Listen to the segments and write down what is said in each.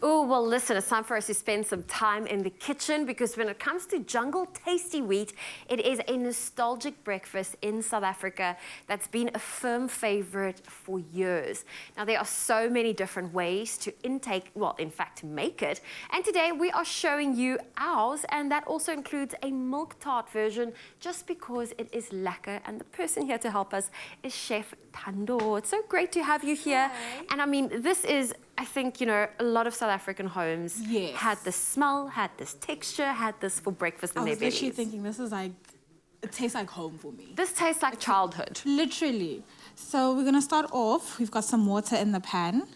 Oh, well, listen, it's time for us to spend some time in the kitchen because when it comes to Jungle Taystee wheat, it is a nostalgic breakfast in South Africa that's been a firm favorite for years. Now, there are so many different ways to intake, well, in fact, to make it. And today we are showing you ours, and that also includes a Milktart version just because it is lekker. And the person here to help us is Chef Thando. It's so great to have you here. Hi. And I mean, this is, I think, you know, a lot of South African homes had this smell, had this texture, had this for breakfast in their bellies. I was literally thinking this is like, it tastes like home for me. This tastes like childhood. Literally. So we're gonna start off. We've got some water in the pan.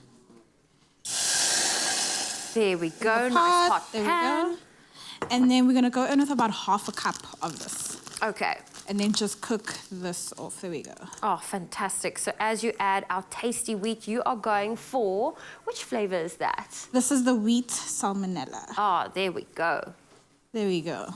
There we go, nice hot pan. There we go. And then we're gonna go in with about half a cup of this. Okay. And then just cook this off. There we go. Oh, fantastic. So as you add our Taystee wheat, you are going for, which flavor is that? This is the wheat salmonella. Oh, there we go. There we go.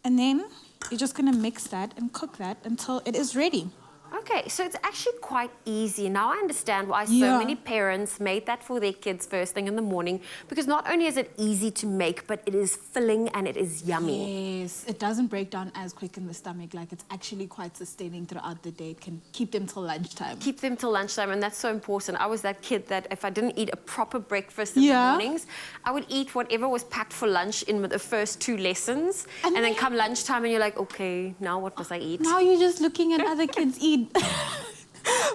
And then you're just gonna mix that and cook that until it is ready. Okay, so it's actually quite easy. Now I understand why so many parents made that for their kids first thing in the morning, because not only is it easy to make, but it is filling and it is yummy. Yes, it doesn't break down as quick in the stomach. Like, it's actually quite sustaining throughout the day. It can keep them till lunchtime. Keep them till lunchtime, and that's so important. I was that kid that if I didn't eat a proper breakfast in the mornings, I would eat whatever was packed for lunch in the first 2 lessons, and then come lunchtime and you're like, okay, now what must I eat? Now you're just looking at other kids eat.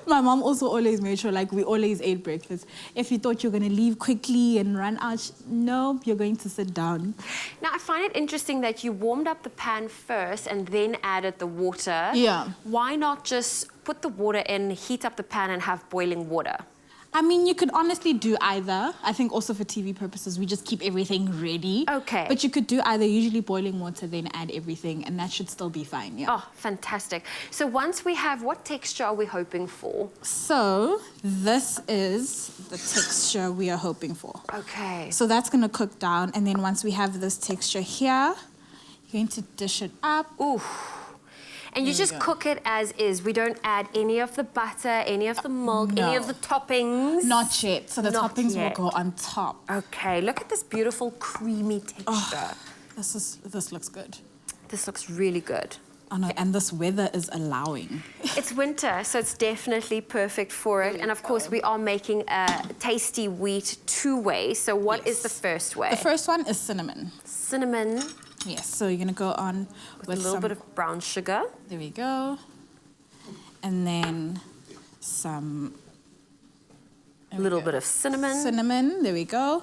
My mom also always made sure, like, we always ate breakfast. If you thought you were going to leave quickly and run out, no, you're going to sit down. Now, I find it interesting that you warmed up the pan first and then added the water. Yeah. Why not just put the water in, heat up the pan and have boiling water? I mean, you could honestly do either. I think also for TV purposes, we just keep everything ready. Okay. But you could do either, usually boiling water, then add everything, and that should still be fine, yeah. Oh, fantastic. So once we have, what texture are we hoping for? So this is the texture we are hoping for. Okay. So that's going to cook down, and then once we have this texture here, you're going to dish it up. Ooh. And you just cook it as is. We don't add any of the butter, any of the milk, any of the toppings. Not yet. So the toppings will go on top. Okay, look at this beautiful creamy texture. Oh, this looks good. This looks really good. Oh no, and this weather is allowing. It's winter, so it's definitely perfect for it. And of course, we are making a Taystee wheat 2-way. So what is the first way? The first one is cinnamon. Cinnamon. Yes, so you're going to go on with a little bit of brown sugar. There we go. And then some... A little bit of cinnamon. Cinnamon, there we go.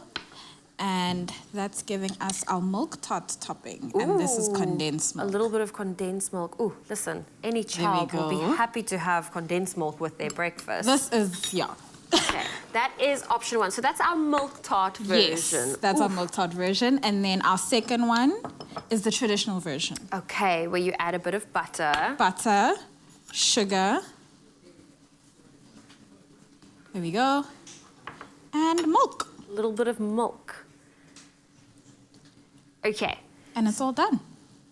And that's giving us our Milktart topping. Ooh, and this is condensed milk. A little bit of condensed milk. Oh, listen, any child will be happy to have condensed milk with their breakfast. This is, yeah. Okay, that is option 1. So that's our Milktart version. Yes, that's our Milktart version. And then our second one is the traditional version. Okay, where you add a bit of butter. Butter, sugar. There we go. And milk. A little bit of milk. Okay. And it's all done.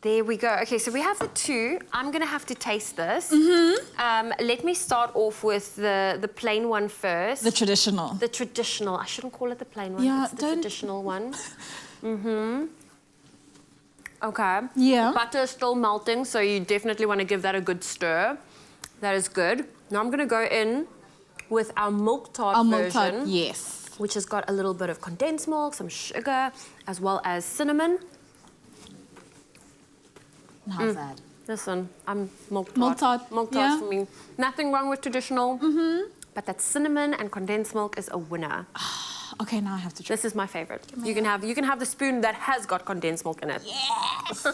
There we go. Okay, so we have the 2. I'm going to have to taste this. Let me start off with the plain one first. The traditional. The traditional. I shouldn't call it the plain one. Yeah, it's the traditional one. Okay. Yeah. The butter is still melting, so you definitely want to give that a good stir. That is good. Now I'm going to go in with our Milktart version. Yes. Which has got a little bit of condensed milk, some sugar, as well as cinnamon. How's that? Listen, I'm Milktart. Milktart's for me. Nothing wrong with traditional, but that cinnamon and condensed milk is a winner. Okay, now I have to try. This is my favorite. You can have the spoon that has got condensed milk in it. Yes!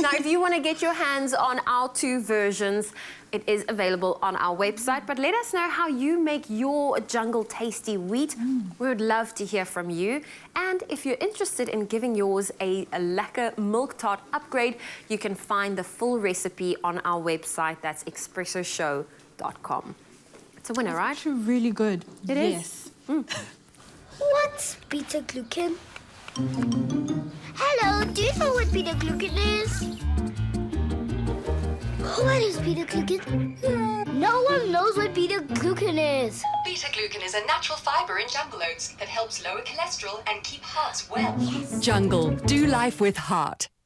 Now, if you want to get your hands on our 2 versions, it is available on our website. But let us know how you make your Jungle Taystee wheat. We would love to hear from you. And if you're interested in giving yours a lekker Milktart upgrade, you can find the full recipe on our website. That's expressoshow.com. It's a winner, right? It's actually really good. It is. What's beta-glucan? Hello, do you know what beta-glucan is? What is beta-glucan? No one knows what beta-glucan is. Beta-glucan is a natural fiber in jungle oats that helps lower cholesterol and keep hearts well. Jungle, do life with heart.